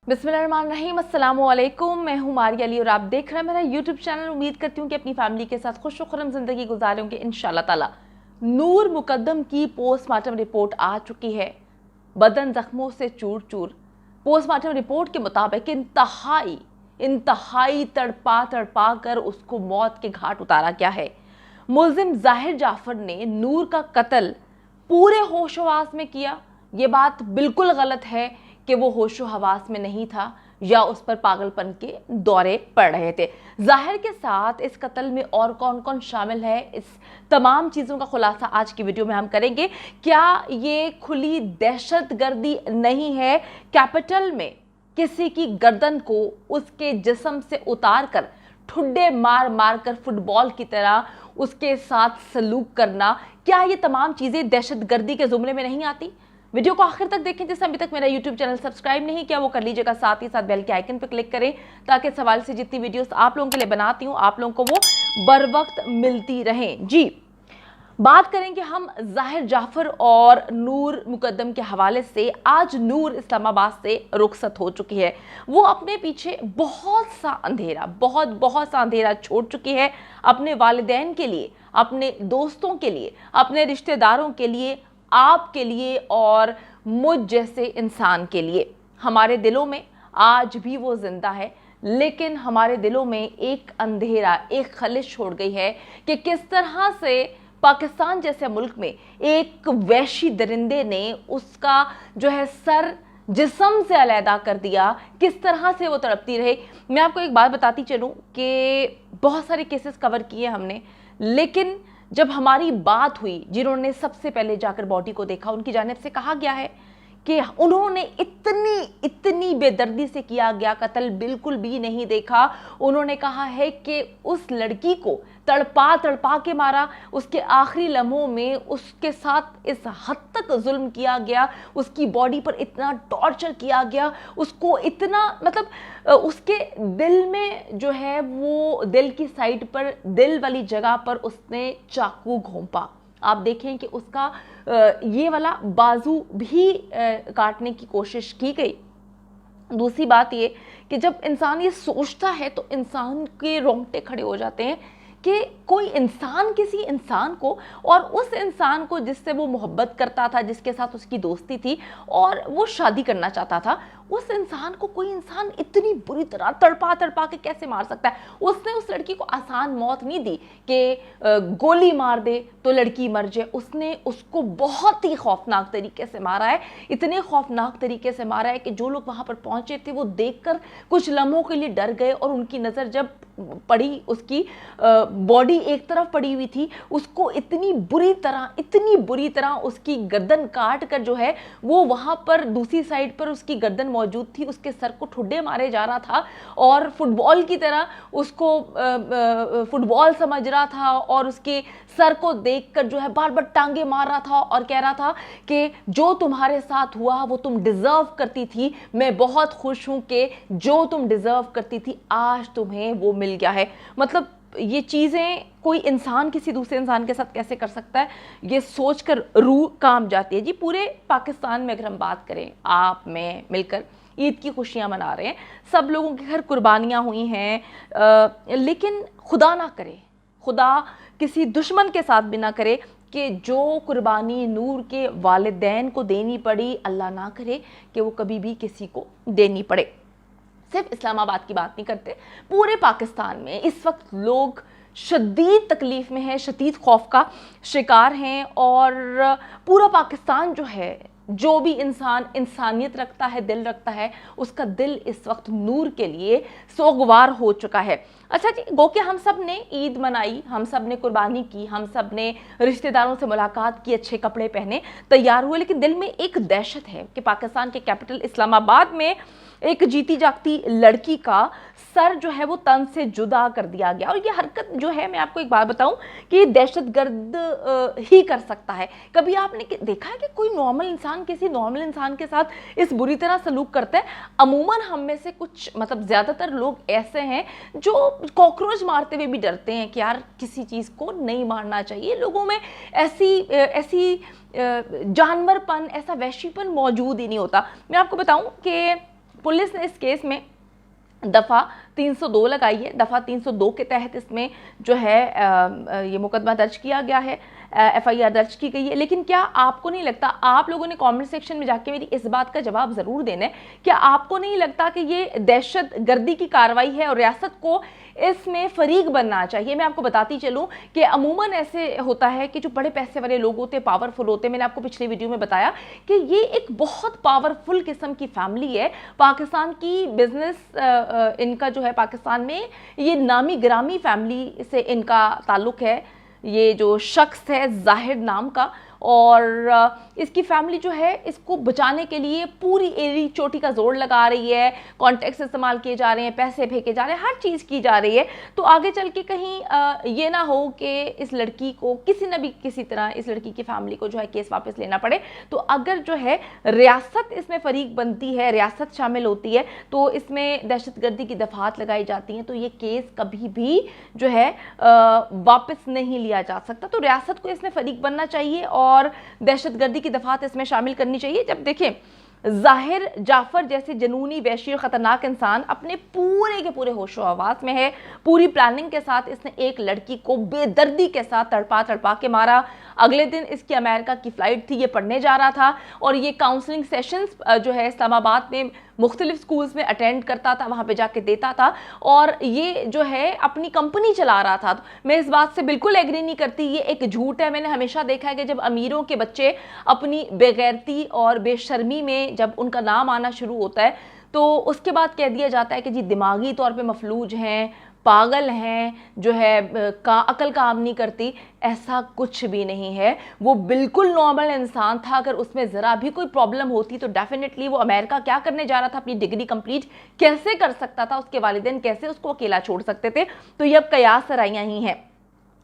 बिस्मिल्लाहिर्रहमानिर्रहीम, अस्सलाम वालेकुम। मैं हूँ मारिया अली और आप देख रहे हैं मेरा यूट्यूब चैनल। उम्मीद करती हूँ कि अपनी फैमिली के साथ खुश खुर्रम जिंदगी गुजारे होंगे इंशाल्लाह ताला। नूर मुकद्दम की पोस्टमार्टम रिपोर्ट आ चुकी है, बदन जख्मों से चूर चूर। पोस्टमार्टम रिपोर्ट के मुताबिक इंतहाई तड़पा तड़पा कर उसको मौत के घाट उतारा गया है। मुल्जिम जाहिर जाफर ने नूर का कत्ल पूरे होशोहवास में किया। ये बात बिल्कुल गलत है कि वो होशो हवास में नहीं था या उस पर पागलपन के दौरे पड़ रहे थे। जाहिर के साथ इस कत्ल में और कौन कौन शामिल है, इस तमाम चीज़ों का खुलासा आज की वीडियो में हम करेंगे। क्या ये खुली दहशतगर्दी नहीं है कैपिटल में किसी की गर्दन को उसके जिस्म से उतार कर ठुड्डे मार मार कर फुटबॉल की तरह उसके साथ सलूक करना? क्या ये तमाम चीज़ें दहशतगर्दी के जुमरे में नहीं आती? वीडियो को आखिर तक देखें। जिसने अभी तक मेरा यूट्यूब चैनल सब्सक्राइब नहीं किया वो कर लीजिएगा, साथ ही साथ बेल के आइकन पर क्लिक करें ताकि सवाल से जितनी वीडियोस आप लोगों के लिए बनाती हूँ आप लोगों को वो बर वक्त मिलती रहें। जी, बात करेंगे हम जाहिर जाफर और नूर मुकद्दम के हवाले से। आज नूर इस्लामाबाद से रुखसत हो चुकी है। वो अपने पीछे बहुत सा अंधेरा छोड़ चुकी है, अपने वालिदैन के लिए, अपने दोस्तों के लिए, अपने रिश्तेदारों के लिए, आपके लिए और मुझ जैसे इंसान के लिए। हमारे दिलों में आज भी वो जिंदा है, लेकिन हमारे दिलों में एक अंधेरा, एक खलिश छोड़ गई है कि किस तरह से पाकिस्तान जैसे मुल्क में एक वहशी दरिंदे ने उसका जो है सर जिस्म से अलहदा कर दिया, किस तरह से वो तड़पती रहे। मैं आपको एक बात बताती चलूं कि बहुत सारे केसेस कवर किए हमने, लेकिन जब हमारी बात हुई, जिन्होंने सबसे पहले जाकर बॉडी को देखा, उनकी जानिब से कहा गया है कि उन्होंने इतनी बेदर्दी से किया गया कत्ल बिल्कुल भी नहीं देखा। उन्होंने कहा है कि उस लड़की को तड़पा तड़पा के मारा, उसके आखिरी लम्हों में उसके साथ इस हद तक जुल्म किया गया, उसकी बॉडी पर इतना टॉर्चर किया गया, उसको इतना उसके दिल में जो है वो दिल की साइड पर, दिल वाली जगह पर उसने चाकू घोंपा। आप देखें कि उसका ये वाला बाजू भी काटने की कोशिश की गई। दूसरी बात ये कि जब इंसान ये सोचता है तो इंसान के रोंगटे खड़े हो जाते हैं कि कोई इंसान किसी इंसान को, और उस इंसान को जिससे वो मोहब्बत करता था, जिसके साथ उसकी दोस्ती थी और वो शादी करना चाहता था, उस इंसान को कोई इंसान इतनी बुरी तरह तड़पा तड़पा के कैसे मार सकता है? उसने उस लड़की को आसान मौत नहीं दी कि गोली मार दे तो लड़की मर जाए। उसने उसको बहुत ही खौफनाक तरीके से मारा है, इतने खौफनाक तरीके से मारा है कि जो लोग वहां पर पहुंचे थे वो देखकर कुछ लम्हों के लिए डर गए, और उनकी नज़र जब पड़ी, उसकी बॉडी एक तरफ पड़ी हुई थी, उसको इतनी बुरी तरह उसकी गर्दन काट कर जो है वो वहां पर दूसरी साइड पर उसकी गर्दन मौजूद थी, उसके सर को ठुड्डे मारे जा रहा था और फुटबॉल की तरह उसको फुटबॉल समझ रहा था, और उसके सर को देखकर जो है बार बार टांगे मार रहा था और कह रहा था कि जो तुम्हारे साथ हुआ वो तुम डिजर्व करती थी, मैं बहुत खुश हूं कि जो तुम डिजर्व करती थी आज तुम्हें वो मिल गया है। मतलब ये चीज़ें कोई इंसान किसी दूसरे इंसान के साथ कैसे कर सकता है, ये सोचकर रूह कांप जाती है। जी, पूरे पाकिस्तान में अगर हम बात करें, आप मैं मिलकर ईद की खुशियां मना रहे हैं, सब लोगों के घर कुर्बानियां हुई हैं, लेकिन खुदा ना करे, खुदा किसी दुश्मन के साथ भी ना करे कि जो कुर्बानी नूर के वालिदैन को देनी पड़ी, अल्लाह ना करे कि वो कभी भी किसी को देनी पड़े। सिर्फ इस्लामाबाद की बात नहीं करते, पूरे पाकिस्तान में इस वक्त लोग शदीद तकलीफ में हैं, शदीद खौफ का शिकार हैं, और पूरा पाकिस्तान जो है, जो भी इंसान इंसानियत रखता है, दिल रखता है, उसका दिल इस वक्त नूर के लिए सोगवार हो चुका है। अच्छा जी, गो कि हम सब ने ईद मनाई, हम सब ने कुर्बानी की, हम सब ने रिश्तेदारों से मुलाकात की, अच्छे कपड़े पहने, तैयार हुए, लेकिन दिल में एक दहशत है कि पाकिस्तान के कैपिटल इस्लामाबाद में एक जीती जागती लड़की का सर जो है वो तन से जुदा कर दिया गया। और ये हरकत जो है, मैं आपको एक बात बताऊं कि दहशतगर्द ही कर सकता है। कभी आपने देखा है कि कोई नॉर्मल इंसान किसी नॉर्मल इंसान के साथ इस बुरी तरह सलूक करता है? अमूमन हम में से कुछ, ज्यादातर लोग ऐसे हैं जो कॉकरोच मारते हुए भी डरते हैं कि यार किसी चीज़ को नहीं मारना चाहिए। लोगों में ऐसी जानवरपन, ऐसा वहशीपन मौजूद ही नहीं होता। मैं आपको बताऊं कि पुलिस ने इस केस में दफ़ा 302 लगाई है। दफ़ा 302 के तहत इसमें जो है ये मुकदमा दर्ज किया गया है, FIR दर्ज की गई है। लेकिन क्या आपको नहीं लगता, आप लोगों ने कमेंट सेक्शन में जाके मेरी इस बात का जवाब ज़रूर देना है, क्या आपको नहीं लगता कि ये दहशत गर्दी की कार्रवाई है और रियासत को इसमें फरीक बनना चाहिए? मैं आपको बताती चलूं कि अमूमन ऐसे होता है कि जो बड़े पैसे वाले लोग होते हैं, पावरफुल होते हैं, मैंने आपको पिछली वीडियो में बताया कि ये एक बहुत पावरफुल किस्म की फैमिली है। पाकिस्तान की बिजनेस इनका जो है, पाकिस्तान में ये नामी गिरामी फैमिली से इनका ताल्लुक है। ये जो शख्स है जाहिर नाम का, और इसकी फैमिली जो है इसको बचाने के लिए पूरी एड़ी चोटी का जोर लगा रही है, कॉन्टेक्ट्स इस्तेमाल किए जा रहे हैं, पैसे फेंके जा रहे हैं, हर चीज़ की जा रही है। तो आगे चल के कहीं ये ना हो कि इस लड़की को किसी न भी किसी तरह, इस लड़की की फैमिली को जो है केस वापस लेना पड़े। तो अगर जो है रियासत इसमें फरीक बनती है, रियासत शामिल होती है, तो इसमें दहशतगर्दी की दफात लगाई जाती हैं, तो ये केस कभी भी जो है वापस नहीं लिया जा सकता। तो रियासत को इसमें फरीक बनना चाहिए और दहशतगर्दी की दफात इसमें शामिल करनी चाहिए। जब देखें जाहिर जाफर जैसे जनूनी, वहशी और खतरनाक इंसान अपने पूरे के पूरे होशो हवास में है, पूरी प्लानिंग के साथ इसने एक लड़की को बेदर्दी के साथ तड़पा तड़पा के मारा। अगले दिन इसकी अमेरिका की फ्लाइट थी, ये पढ़ने जा रहा था और ये काउंसलिंग सेशंस जो है इस्लामाबाद में मुख्तलिफ स्कूल्स में अटेंड करता था, वहाँ पे जाके देता था, और ये जो है अपनी कंपनी चला रहा था। तो मैं इस बात से बिल्कुल एग्री नहीं करती, ये एक झूठ है। मैंने हमेशा देखा है कि जब अमीरों के बच्चे अपनी बेगैरती और बेशर्मी में जब उनका नाम आना शुरू होता है, तो उसके बाद कह दिया जाता है कि जी दिमागी तौर पे मफलूज हैं, पागल हैं, जो है अकल काम नहीं करती। ऐसा कुछ भी नहीं है, वो बिल्कुल नॉर्मल इंसान था। अगर उसमें ज़रा भी कोई प्रॉब्लम होती तो डेफिनेटली वो अमेरिका क्या करने जा रहा था, अपनी डिग्री कंप्लीट कैसे कर सकता था, उसके वालिदैन कैसे उसको अकेला छोड़ सकते थे। तो ये अब कयास सराइयाँ ही हैं।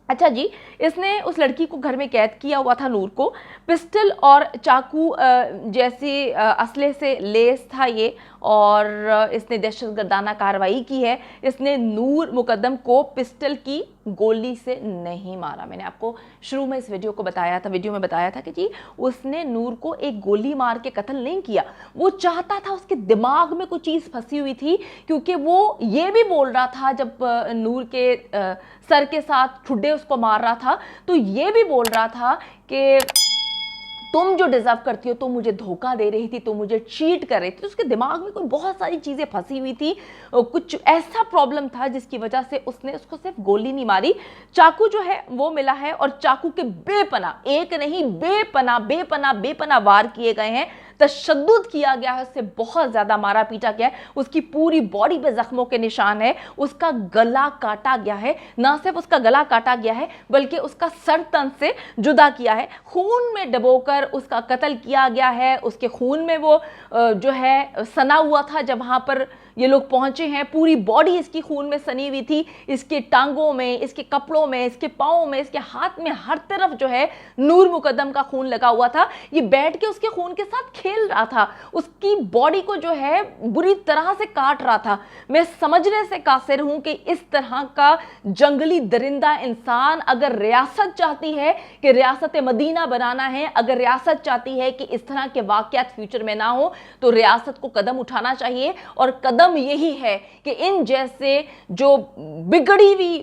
अच्छा जी, इसने उस लड़की को घर में कैद किया हुआ था, नूर को। पिस्टल और चाकू जैसे असले से लेस था ये, और इसने दहशतगर्दाना कार्रवाई की है। इसने नूर मुकद्दम को पिस्टल की गोली से नहीं मारा। मैंने आपको शुरू में इस वीडियो में बताया था कि जी उसने नूर को एक गोली मार के कत्ल नहीं किया। वो चाहता था, उसके दिमाग में कोई चीज़ फंसी हुई थी, क्योंकि वो ये भी बोल रहा था जब नूर के सर के साथ ठुड्डे उसको मार रहा था, तो ये भी बोल रहा था कि तुम जो डिजर्व करती हो, तुम मुझे धोखा दे रही थी, तुम मुझे चीट कर रही थी। तो उसके दिमाग में कोई बहुत सारी चीजें फंसी हुई थी, कुछ ऐसा प्रॉब्लम था जिसकी वजह से उसने उसको सिर्फ गोली नहीं मारी, चाकू जो है वो मिला है, और चाकू के बेपना, एक नहीं बेपना वार किए गए हैं, तशद्दुद किया गया है, उससे बहुत ज्यादा मारा पीटा गया है, उसकी पूरी बॉडी पे जख्मों के निशान है, उसका गला काटा गया है। ना सिर्फ उसका गला काटा गया है बल्कि उसका सर तन से जुदा किया है, खून में डुबोकर उसका कत्ल किया गया है। उसके खून में वो जो है सना हुआ था, जब वहां पर ये लोग पहुंचे हैं पूरी बॉडी इसकी खून में सनी हुई थी, इसके टांगों में, इसके कपड़ों में, इसके पाँव में, इसके हाथ में, हर तरफ जो है नूर मुकद्दम का खून लगा हुआ था। ये बैठ के उसके खून के साथ खेल रहा था, उसकी बॉडी को जो है बुरी तरह से काट रहा था। मैं समझने से कासिर हूं कि इस तरह का जंगली दरिंदा इंसान, अगर रियासत चाहती है कि रियासत मदीना बनाना है, अगर रियासत चाहती है कि इस तरह के वाकयात फ्यूचर में ना हो, तो रियासत को कदम उठाना चाहिए। और कदम यही है कि इन जैसे जो बिगड़ी हुई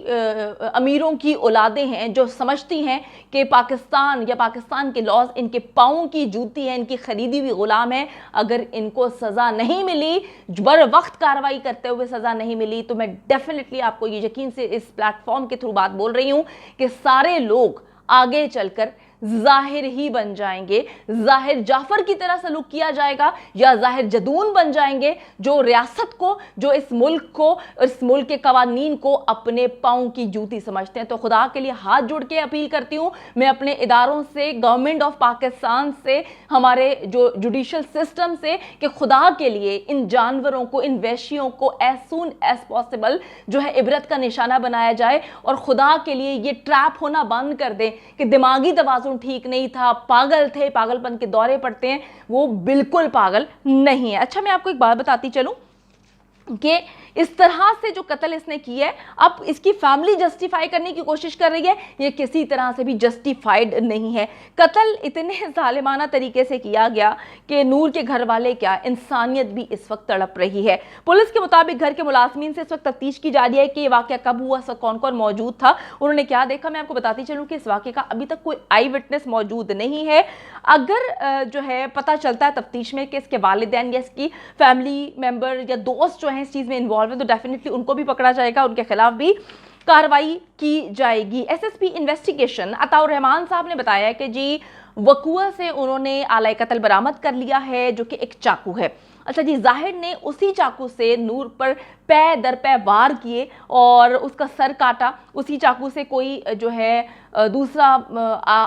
अमीरों की औलादें हैं, जो समझती हैं कि पाकिस्तान या पाकिस्तान के लॉज इनके पाँव की जूती है, इनकी खरीदी हुई गुलाम है, अगर इनको सजा नहीं मिली, बर वक्त कार्रवाई करते हुए सजा नहीं मिली, तो मैं डेफिनेटली आपको ये यकीन से इस प्लेटफॉर्म के थ्रू बात बोल रही हूं कि सारे लोग आगे चलकर जाहिर ही बन जाएंगे, जाहिर जाफर की तरह सलूक किया जाएगा, या जाहिर जदून बन जाएंगे, जो रियासत को, जो इस मुल्क को, इस मुल्क के कवानीन को अपने पाँव की जूती समझते हैं। तो खुदा के लिए हाथ जोड़ के अपील करती हूँ मैं अपने इदारों से, गवर्नमेंट ऑफ पाकिस्तान से, हमारे जो जुडिशल सिस्टम से, कि खुदा के लिए इन जानवरों को, इन वैश्यों को एज सून एज पॉसिबल जो है इबरत का निशाना बनाया जाए, और खुदा के लिए ये ट्रैप होना बंद कर दें कि दिमागी तवाज़ुन ठीक नहीं था, पागल थे, पागलपन के दौरे पड़ते हैं। वो बिल्कुल पागल नहीं है। अच्छा, मैं आपको एक बात बताती चलूं कि इस तरह से जो कत्ल इसने की है, अब इसकी फैमिली जस्टिफाई करने की कोशिश कर रही है, ये किसी तरह से भी जस्टिफाइड नहीं है। कत्ल इतने जालिमाना तरीके से किया गया कि नूर के घर वाले क्या, इंसानियत भी इस वक्त तड़प रही है। पुलिस के मुताबिक घर के मुलाजमीन से इस वक्त तफ्तीश की जा रही है कि ये वाकया कब हुआ, कौन कौन मौजूद था, उन्होंने क्या देखा। मैं आपको बताती चलूं कि इस वाकये का अभी तक कोई आई विटनेस मौजूद नहीं है। अगर जो है पता चलता है तफ्तीश में कि इसके वालिदैन या इसकी फैमिली मेंबर या दोस्त जो है इस चीज़ में इन्वॉल्व है, तो डेफिनेटली उनको भी पकड़ा जाएगा, उनके खिलाफ भी कार्रवाई की जाएगी। एसएसपी इन्वेस्टिगेशन अताउर रहमान साहब ने बताया है कि जी वकुआ से उन्होंने आला कत्ल बरामद कर लिया है, जो कि एक चाकू है। अच्छा जी, जाहिर ने उसी चाकू से नूर पर पै दर पै वार किए और उसका सर काटा। उसी चाकू से कोई जो है दूसरा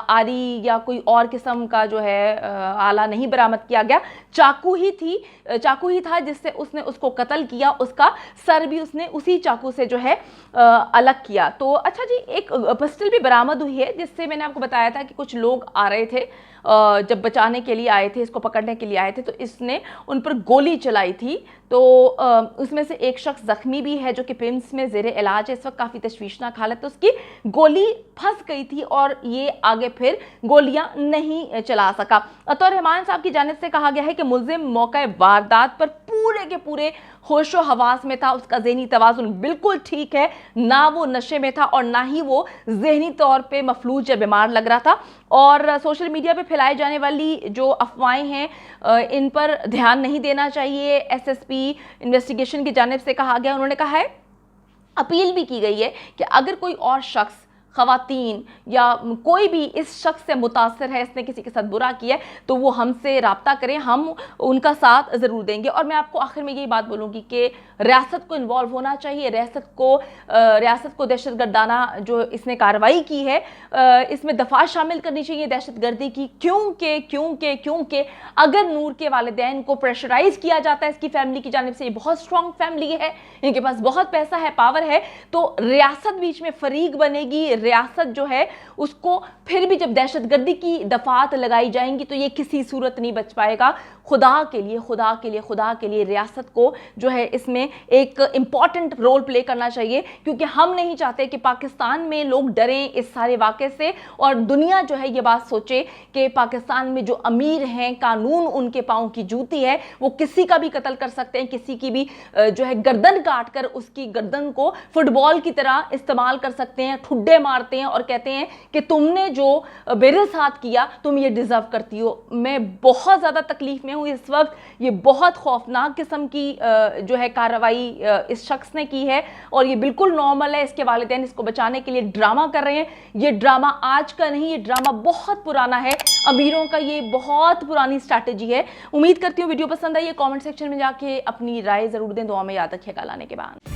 आरी या कोई और किस्म का जो है आला नहीं बरामद किया गया, चाकू ही था जिससे उसने उसको कत्ल किया। उसका सर भी उसने उसी चाकू से जो है अलग किया। तो अच्छा जी, एक पिस्टल भी बरामद हुई है, जिससे मैंने आपको बताया था कि कुछ लोग आ रहे थे, जब बचाने के लिए आए थे, इसको पकड़ने के लिए आए थे, तो इसने उन पर गोली चलाई थी। तो उसमें से एक शख्स जख्मी भी है, जो कि पिम्स में ज़ेरे इलाज है, इस वक्त काफ़ी तशवीशनाक हालत है। उसकी गोली फंस गई थी और ये आगे फिर गोलियां नहीं चला सका। अतौर रहमान साहब की जानिब से कहा गया है कि मुल्जिम मौके वारदात पर पूरे के पूरे होशो हवास में था, उसका ज़हनी तवाज़ुन बिल्कुल ठीक है, ना वो नशे में था और ना ही वो ज़हनी तौर पे मफलूज या बीमार लग रहा था। और सोशल मीडिया पे फैलाई जाने वाली जो अफवाहें हैं, इन पर ध्यान नहीं देना चाहिए। एसएसपी इन्वेस्टिगेशन की जानिब से कहा गया, उन्होंने कहा है, अपील भी की गई है कि अगर कोई और शख्स, ख़वातीन या कोई भी इस शख्स से मुतासर है, इसने किसी के साथ बुरा किया है, तो वो हमसे रब्ता करें, हम उनका साथ ज़रूर देंगे। और मैं आपको आखिर में यही बात बोलूँगी कि रियासत को इन्वॉल्व होना चाहिए। रियासत को दहशतगर्दाना जो इसने कार्रवाई की है, इसमें दफा शामिल करनी चाहिए दहशतगर्दी की, क्योंकि अगर नूर के वालिदैन को प्रेशराइज किया जाता है इसकी फैमिली की जानिब से, ये बहुत स्ट्रॉन्ग फैमिली है, इनके पास बहुत पैसा है, पावर है, तो रियासत बीच में फरीक बनेगी। रियासत जो है उसको फिर भी जब दहशतगर्दी की दफात लगाई जाएंगी तो ये किसी सूरत नहीं बच पाएगा। खुदा के लिए रियासत को जो है इसमें एक इम्पॉर्टेंट रोल प्ले करना चाहिए, क्योंकि हम नहीं चाहते कि पाकिस्तान में लोग डरें इस सारे वाक़े से और दुनिया जो है ये बात सोचे कि पाकिस्तान में जो अमीर हैं, कानून उनके पाँव की जूती है, वो किसी का भी कत्ल कर सकते हैं, किसी की भी जो है गर्दन काट कर उसकी गर्दन को फुटबॉल की तरह इस्तेमाल कर सकते हैं, ठुड्डे मारते हैं और कहते हैं कि तुमने जो मेरे साथ किया तुम ये डिजर्व करती हो। मैं बहुत ज़्यादा तकलीफ में हूँ इस वक्त। ये बहुत खौफनाक किस्म की जो है कार्रवाई इस शख्स ने की है और ये बिल्कुल नॉर्मल है। इसके वालिदैन इसको बचाने के लिए ड्रामा कर रहे हैं। ये ड्रामा आज का नहीं, ये ड्रामा बहुत पुराना है, अमीरों का ये बहुत पुरानी स्ट्रैटेजी है। उम्मीद करती हूँ वीडियो पसंद आई है। कमेंट सेक्शन में जाके अपनी राय ज़रूर दें। दुआ में याद रखिएगा। लाने के बाद